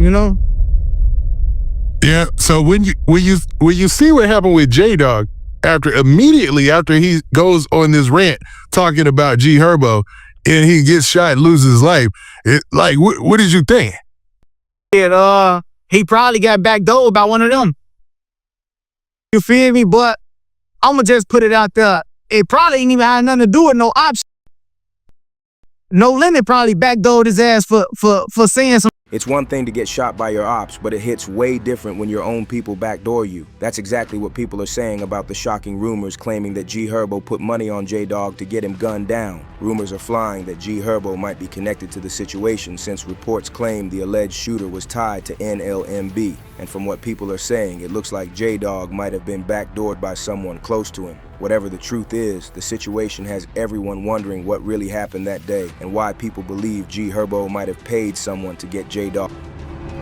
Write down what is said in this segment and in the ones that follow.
you know? Yeah, so when you see what happened with Jdog, immediately after he goes on this rant talking about G Herbo and he gets shot and loses his life, what did you think? He probably got backdoored by one of them. You feel me? But I'ma just put it out there. It probably ain't even had nothing to do with no ops. No Limit probably backdoored his ass for saying some. It's one thing to get shot by your ops, but it hits way different when your own people backdoor you. That's exactly what people are saying about the shocking rumors claiming that G Herbo put money on Jdog to get him gunned down. Rumors are flying that G Herbo might be connected to the situation since reports claim the alleged shooter was tied to NLMB. And from what people are saying, it looks like Jdog might have been backdoored by someone close to him. Whatever the truth is, the situation has everyone wondering what really happened that day and why people believe G Herbo might have paid someone to get Jdog.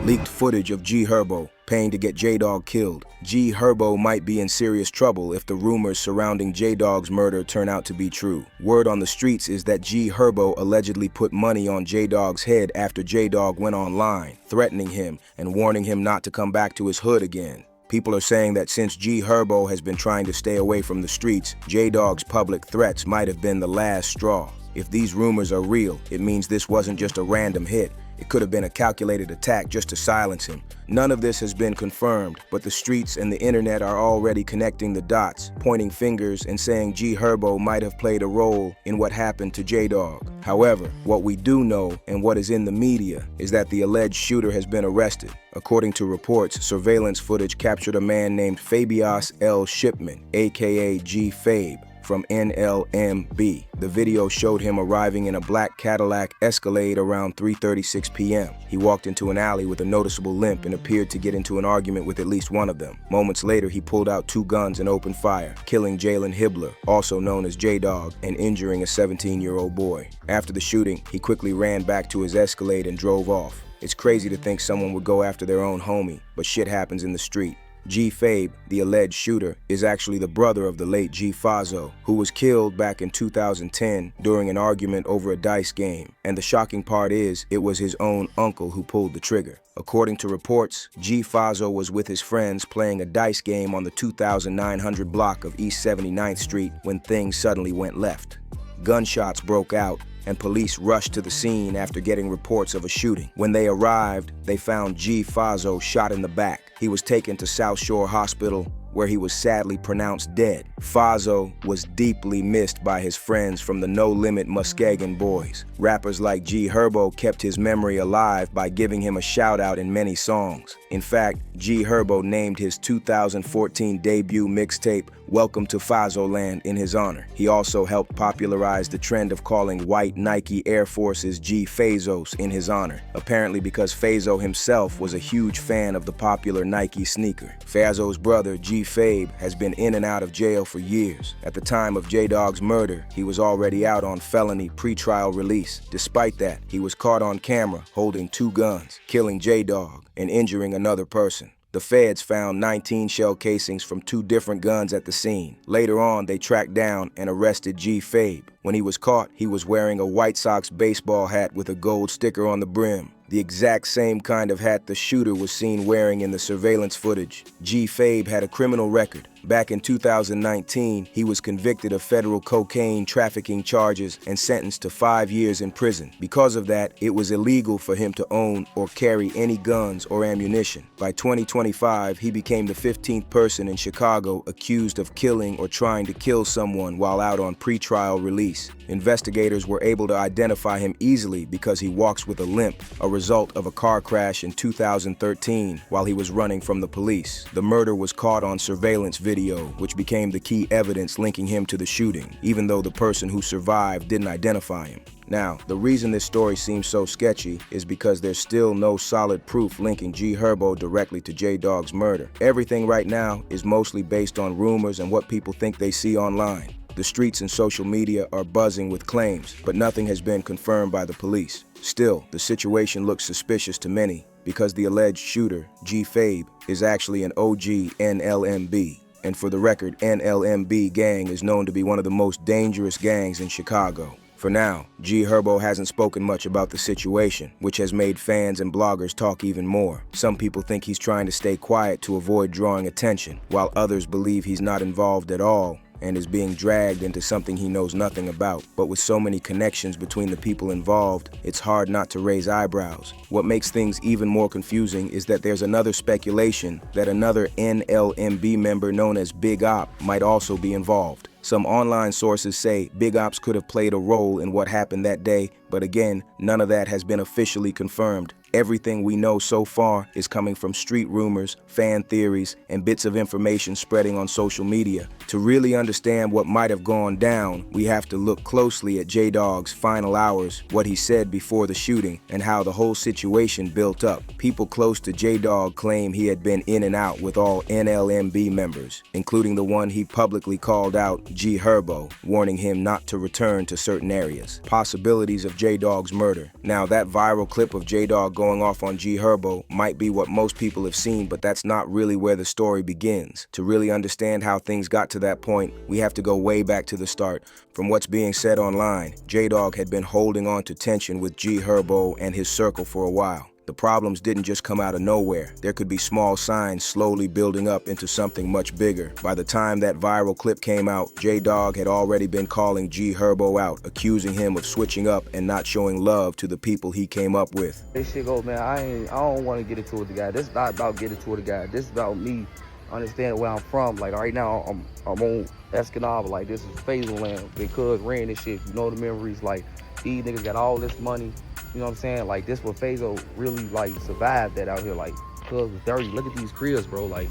Leaked footage of G Herbo paying to get Jdog killed. G Herbo might be in serious trouble if the rumors surrounding Jdog's murder turn out to be true. Word on the streets is that G Herbo allegedly put money on Jdog's head after Jdog went online, threatening him and warning him not to come back to his hood again. People are saying that since G Herbo has been trying to stay away from the streets, Jdog's public threats might have been the last straw. If these rumors are real, it means this wasn't just a random hit. It could have been a calculated attack just to silence him. None of this has been confirmed, but the streets and the internet are already connecting the dots, pointing fingers and saying G Herbo might have played a role in what happened to Jdog. However, what we do know and what is in the media is that the alleged shooter has been arrested. According to reports, surveillance footage captured a man named Fabius L. Shipman, aka G Fabe, from NLMB. The video showed him arriving in a black Cadillac Escalade around 3:36 p.m. He walked into an alley with a noticeable limp and appeared to get into an argument with at least one of them. Moments later, he pulled out 2 guns and opened fire, killing Jalen Hibbler, also known as Jdog, and injuring a 17-year-old boy. After the shooting, he quickly ran back to his Escalade and drove off. It's crazy to think someone would go after their own homie, but shit happens in the street. G Fabe, the alleged shooter, is actually the brother of the late G Fazo, who was killed back in 2010 during an argument over a dice game. And the shocking part is, it was his own uncle who pulled the trigger. According to reports, G Fazo was with his friends playing a dice game on the 2900 block of East 79th Street when things suddenly went left. Gunshots broke out, and police rushed to the scene after getting reports of a shooting. When they arrived, they found G Fazo shot in the back. He was taken to South Shore Hospital, where he was sadly pronounced dead. Fazo was deeply missed by his friends from the No Limit Muskegon boys. Rappers like G Herbo kept his memory alive by giving him a shout out in many songs. In fact, G Herbo named his 2014 debut mixtape Welcome to Fazoland in his honor. He also helped popularize the trend of calling white Nike Air Forces G Fazos in his honor, apparently because Fazo himself was a huge fan of the popular Nike sneaker. Fazo's brother, G Fabe, has been in and out of jail for years. At the time of Jdog's murder, he was already out on felony pretrial release. Despite that, he was caught on camera holding 2 guns, killing Jdog and injuring another person. The feds found 19 shell casings from 2 different guns at the scene. Later on, they tracked down and arrested G Fabe. When he was caught, he was wearing a White Sox baseball hat with a gold sticker on the brim. The exact same kind of hat the shooter was seen wearing in the surveillance footage. G Fabe had a criminal record. Back in 2019, he was convicted of federal cocaine trafficking charges and sentenced to 5 years in prison. Because of that, it was illegal for him to own or carry any guns or ammunition. By 2025, he became the 15th person in Chicago accused of killing or trying to kill someone while out on pretrial release. Investigators were able to identify him easily because he walks with a limp, a result of a car crash in 2013 while he was running from the police. The murder was caught on surveillance video, which became the key evidence linking him to the shooting, even though the person who survived didn't identify him. Now, the reason this story seems so sketchy is because there's still no solid proof linking G Herbo directly to Jdog's murder. Everything right now is mostly based on rumors and what people think they see online. The streets and social media are buzzing with claims, but nothing has been confirmed by the police. Still, the situation looks suspicious to many because the alleged shooter, G Fabe, is actually an OG NLMB. And for the record, NLMB gang is known to be one of the most dangerous gangs in Chicago. For now, G Herbo hasn't spoken much about the situation, which has made fans and bloggers talk even more. Some people think he's trying to stay quiet to avoid drawing attention, while others believe he's not involved at all and is being dragged into something he knows nothing about. But with so many connections between the people involved, it's hard not to raise eyebrows. What makes things even more confusing is that there's another speculation that another NLMB member known as Big Op might also be involved. Some online sources say Big Ops could have played a role in what happened that day, but again, none of that has been officially confirmed. Everything we know so far is coming from street rumors, fan theories, and bits of information spreading on social media. To really understand what might have gone down, we have to look closely at Jdog's final hours, what he said before the shooting, and how the whole situation built up. People close to Jdog claim he had been in and out with all NLMB members, including the one he publicly called out, G Herbo, warning him not to return to certain areas. Possibilities of Jdog's murder. Now, that viral clip of Jdog going off on G Herbo might be what most people have seen, but that's not really where the story begins. To really understand how things got to that point, we have to go way back to the start. From what's being said online, Jdog had been holding on to tension with G Herbo and his circle for a while. The problems didn't just come out of nowhere. There could be small signs slowly building up into something much bigger. By the time that viral clip came out, Jdog had already been calling G Herbo out, accusing him of switching up and not showing love to the people he came up with. This shit go, man, I don't want to get into it with the guy. This is not about getting into it with the guy. This is about me understanding where I'm from. Like right now, I'm on Escanaba. Like this is Faisal land. Because ran this shit. You know the memories. Like these niggas got all this money. You know what I'm saying? Like, this what Faisal really, like, survived that out here. Like, cuz was dirty. Look at these cribs, bro. Like,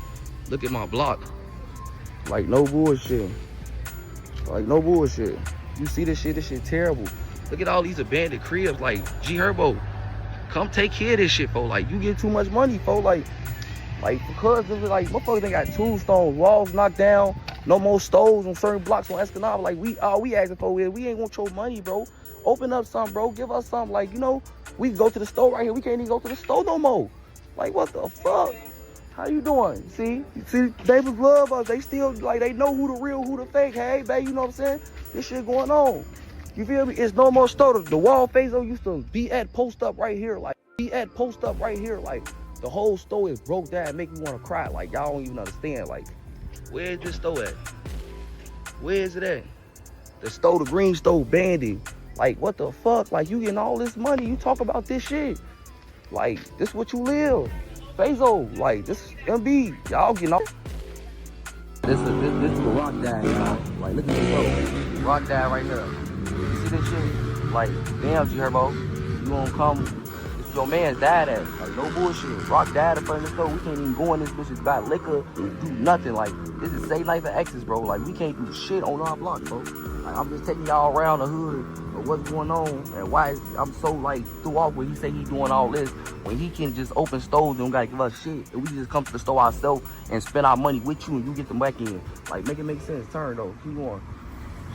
look at my block. Like, no bullshit. Like, no bullshit. You see this shit terrible. Look at all these abandoned cribs. Like, G Herbo, come take care of this shit, fo. Like, you get too much money, fo. Like, because, like, motherfuckers, they got tombstones, walls knocked down, no more stoves on certain blocks on Escanaba. Like, all we asking for is, we ain't want your money, bro. Open up something, bro. Give us something. Like, you know, we can go to the store right here. We can't even go to the store no more. Like, what the fuck? How you doing? See, neighbors love us. They still, like, they know who the real, who the fake. Hey, babe, you know what I'm saying? This shit going on. You feel me? It's no more store. The wall Faisal used to be at post up right here. Like, Like, the whole store is broke down, make me want to cry. Like, y'all don't even understand. Like, where's this store at? Where is it at? The store, the green store, bandit. Like, what the fuck? Like, you getting all this money, you talk about this shit. Like, this what you live. Faisal, like, this is MB. Y'all getting all... This is a rock dad, y'all. Like, look at this bro. Rock dad right here. You see this shit? Like, damn, G Herbo, you gonna come... This is your man's dad at. Like, no bullshit. Rock dad in front of the store. We can't even go in this bitch's buy liquor, do nothing. Like, this is Save Life of Exes, bro. Like, we can't do shit on our block, bro. Like, I'm just taking y'all around the hood of what's going on and why I'm so, like, threw off when he say he doing all this, when he can just open stores and don't gotta give us shit, and we just come to the store ourselves and spend our money with you and you get them back in. Like, make it make sense. Turn, though. Keep going.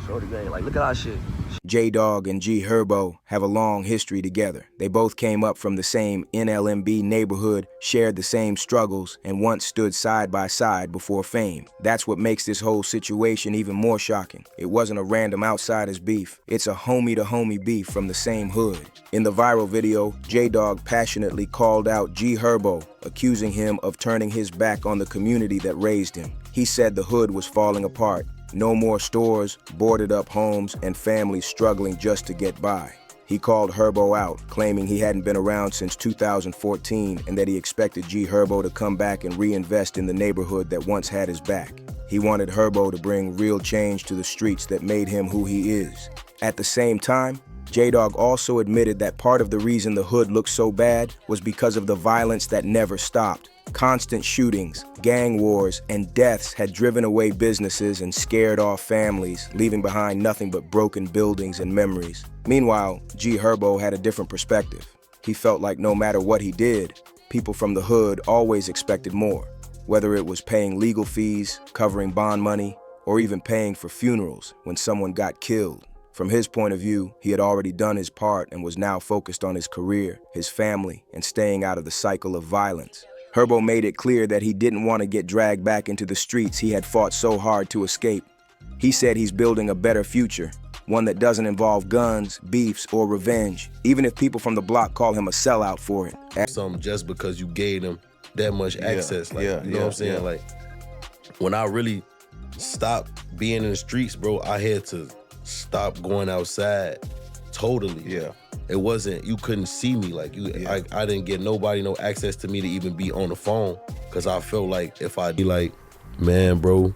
Show the game. Like, look at our shit. Jdog and G Herbo have a long history together. They both came up from the same NLMB neighborhood, shared the same struggles, and once stood side by side before fame. That's what makes this whole situation even more shocking. It wasn't a random outsiders beef. It's a homie-to-homie beef from the same hood. In the viral video, Jdog passionately called out G Herbo, accusing him of turning his back on the community that raised him. He said the hood was falling apart. No more stores, boarded up homes, and families struggling just to get by. He called Herbo out, claiming he hadn't been around since 2014 and that he expected G Herbo to come back and reinvest in the neighborhood that once had his back. He wanted Herbo to bring real change to the streets that made him who he is. At the same time, Jdog also admitted that part of the reason the hood looked so bad was because of the violence that never stopped. Constant shootings, gang wars, and deaths had driven away businesses and scared off families, leaving behind nothing but broken buildings and memories. Meanwhile, G Herbo had a different perspective. He felt like no matter what he did, people from the hood always expected more, whether it was paying legal fees, covering bond money, or even paying for funerals when someone got killed. From his point of view, he had already done his part and was now focused on his career, his family, and staying out of the cycle of violence. Herbo made it clear that he didn't want to get dragged back into the streets he had fought so hard to escape. He said he's building a better future, one that doesn't involve guns, beefs, or revenge, even if people from the block call him a sellout for it. Something just because you gave them that much access. Like, you know what I'm saying? Like, when I really stopped being in the streets, bro, I had to stop going outside totally. Yeah. It wasn't, you couldn't see me. Like, I didn't get nobody no access to me to even be on the phone, because I felt like if I'd be like, man, bro,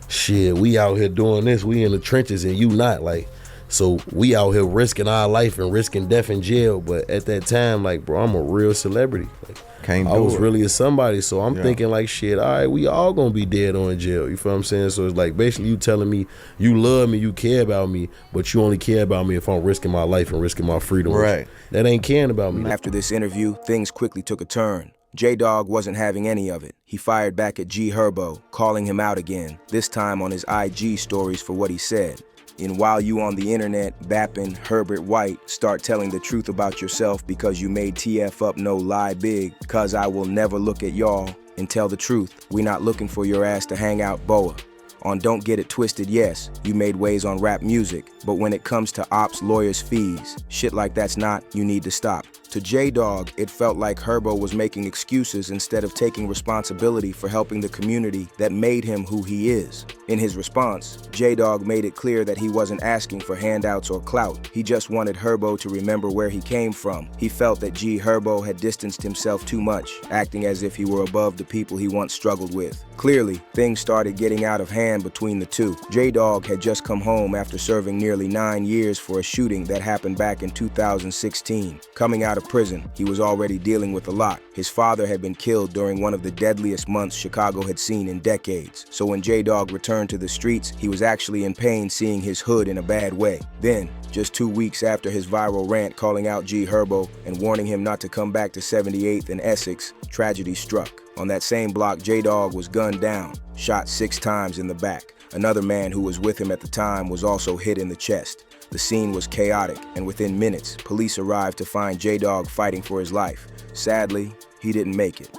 shit, we out here doing this, we in the trenches and you not, like, so we out here risking our life and risking death in jail. But at that time, like, bro, I'm a real celebrity. Like, I was really a somebody, so I'm thinking like, shit, all right, we all gonna be dead or in jail. You feel what I'm saying? So it's like basically you telling me you love me, you care about me, but you only care about me if I'm risking my life and risking my freedom. Right. That ain't caring about me. After this interview, things quickly took a turn. Jdog wasn't having any of it. He fired back at G Herbo, calling him out again, this time on his IG stories for what he said. And while you on the internet bapping Herbert White, start telling the truth about yourself because you made TF up no lie big, cause I will never look at y'all and tell the truth. We not looking for your ass to hang out boa. On Don't Get It Twisted, yes, you made waves on rap music, but when it comes to ops, lawyers, fees, shit like that's not, you need to stop. To Jdog, it felt like Herbo was making excuses instead of taking responsibility for helping the community that made him who he is. In his response, Jdog made it clear that he wasn't asking for handouts or clout. He just wanted Herbo to remember where he came from. He felt that G Herbo had distanced himself too much, acting as if he were above the people he once struggled with. Clearly, things started getting out of hand between the two. Jdog had just come home after serving nearly 9 years for a shooting that happened back in 2016. Coming out of prison, he was already dealing with a lot. His father had been killed during one of the deadliest months Chicago had seen in decades. So when Jdog returned to the streets, he was actually in pain seeing his hood in a bad way. Then, just 2 weeks after his viral rant calling out G Herbo and warning him not to come back to 78th and Essex, tragedy struck. On that same block, Jdog was gunned down, shot 6 times in the back. Another man who was with him at the time was also hit in the chest. The scene was chaotic, and within minutes, police arrived to find Jdog fighting for his life. Sadly, he didn't make it.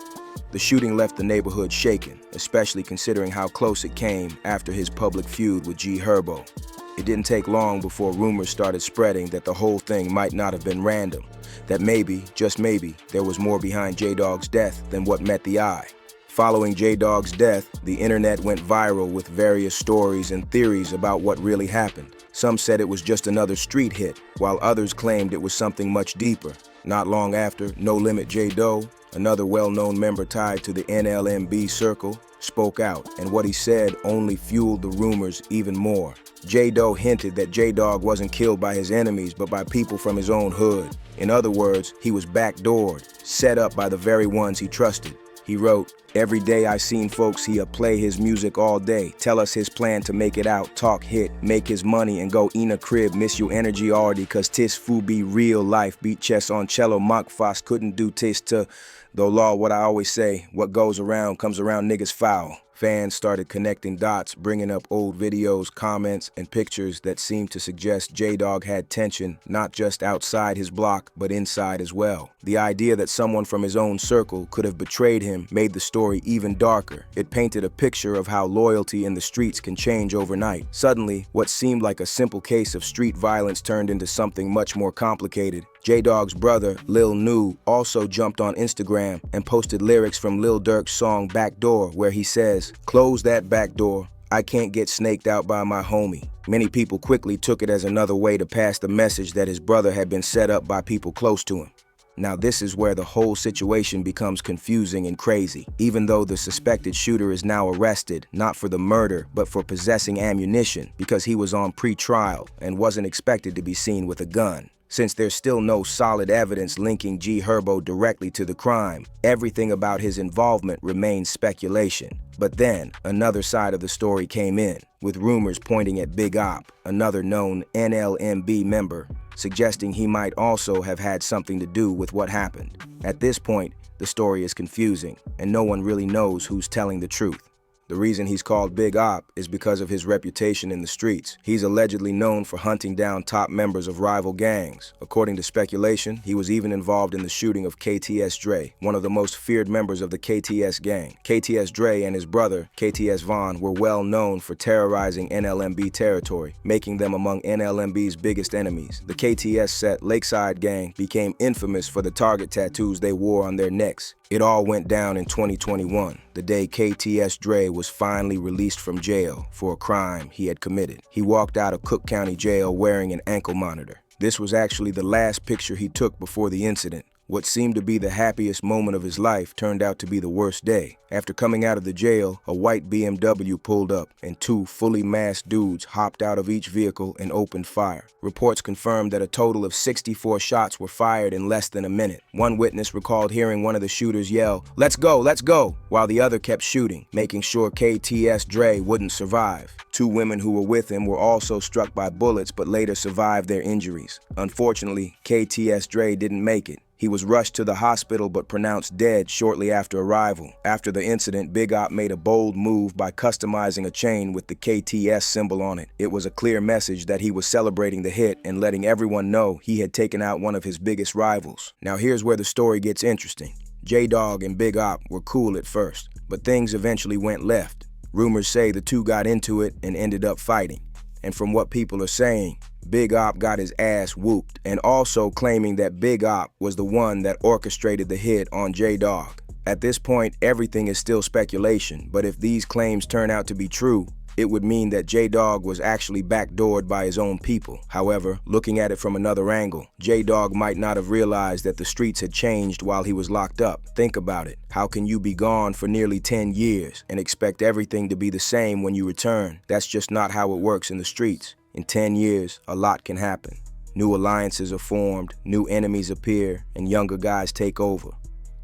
The shooting left the neighborhood shaken, especially considering how close it came after his public feud with G Herbo. It didn't take long before rumors started spreading that the whole thing might not have been random, that maybe, just maybe, there was more behind Jdog's death than what met the eye. Following Jdog's death, the internet went viral with various stories and theories about what really happened. Some said it was just another street hit, while others claimed it was something much deeper. Not long after, No Limit Jdog, another well-known member tied to the NLMB circle, spoke out, and what he said only fueled the rumors even more. Jdog hinted that Jdog wasn't killed by his enemies, but by people from his own hood. In other words, he was backdoored, set up by the very ones he trusted. He wrote, "Every day I seen folks here play his music all day, tell us his plan to make it out, talk hit, make his money and go in a crib, miss your energy already, cause tis fu be real life, beat chess on cello, mock fast couldn't do tis to, though law what I always say, what goes around comes around niggas foul." Fans started connecting dots, bringing up old videos, comments, and pictures that seemed to suggest Jdog had tension not just outside his block, but inside as well. The idea that someone from his own circle could have betrayed him made the story even darker. It painted a picture of how loyalty in the streets can change overnight. Suddenly, what seemed like a simple case of street violence turned into something much more complicated. Jdog's brother, Lil Nu, also jumped on Instagram and posted lyrics from Lil Durk's song Backdoor, where he says, "Close that back door, I can't get snaked out by my homie." Many people quickly took it as another way to pass the message that his brother had been set up by people close to him. Now this is where the whole situation becomes confusing and crazy. Even though the suspected shooter is now arrested, not for the murder, but for possessing ammunition, because he was on pre-trial and wasn't expected to be seen with a gun. Since there's still no solid evidence linking G Herbo directly to the crime, everything about his involvement remains speculation. But then, another side of the story came in, with rumors pointing at Big Op, another known NLMB member, suggesting he might also have had something to do with what happened. At this point, the story is confusing, and no one really knows who's telling the truth. The reason he's called Big Op is because of his reputation in the streets. He's allegedly known for hunting down top members of rival gangs. According to speculation, he was even involved in the shooting of KTS Dre, one of the most feared members of the KTS gang. KTS Dre and his brother, KTS Vaughn, were well known for terrorizing NLMB territory, making them among NLMB's biggest enemies. The KTS set Lakeside gang became infamous for the target tattoos they wore on their necks. It all went down in 2021, the day KTS Dre was finally released from jail for a crime he had committed. He walked out of Cook County Jail wearing an ankle monitor. This was actually the last picture he took before the incident. What seemed to be the happiest moment of his life turned out to be the worst day. After coming out of the jail, a white BMW pulled up and two fully masked dudes hopped out of each vehicle and opened fire. Reports confirmed that a total of 64 shots were fired in less than a minute. One witness recalled hearing one of the shooters yell, "Let's go," while the other kept shooting, making sure KTS Dre wouldn't survive. Two women who were with him were also struck by bullets but later survived their injuries. Unfortunately, KTS Dre didn't make it. He was rushed to the hospital but pronounced dead shortly after arrival. After the incident, Big Op made a bold move by customizing a chain with the KTS symbol on it. It was a clear message that he was celebrating the hit and letting everyone know he had taken out one of his biggest rivals. Now here's where the story gets interesting. Jdog and Big Op were cool at first, but things eventually went left. Rumors say the two got into it and ended up fighting. And from what people are saying, Big Op got his ass whooped, and also claiming that Big Op was the one that orchestrated the hit on Jdog. At this point, everything is still speculation, but if these claims turn out to be true, it would mean that Jdog was actually backdoored by his own people. However, looking at it from another angle, Jdog might not have realized that the streets had changed while he was locked up. Think about it. How can you be gone for nearly 10 years and expect everything to be the same when you return? That's just not how it works in the streets. In 10 years, a lot can happen. New alliances are formed, new enemies appear, and younger guys take over.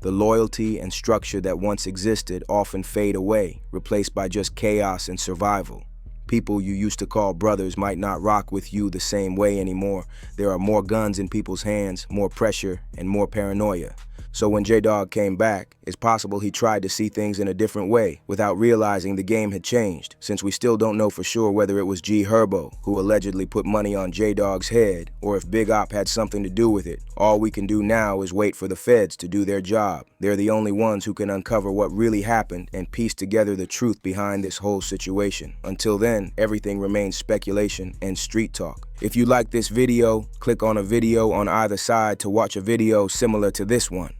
The loyalty and structure that once existed often fade away, replaced by just chaos and survival. People you used to call brothers might not rock with you the same way anymore. There are more guns in people's hands, more pressure, and more paranoia. So when Jdog came back, it's possible he tried to see things in a different way without realizing the game had changed, since we still don't know for sure whether it was Herbo who allegedly put money on Jdog's head or if Big Op had something to do with it. All we can do now is wait for the feds to do their job. They're the only ones who can uncover what really happened and piece together the truth behind this whole situation. Until then, everything remains speculation and street talk. If you like this video, click on a video on either side to watch a video similar to this one.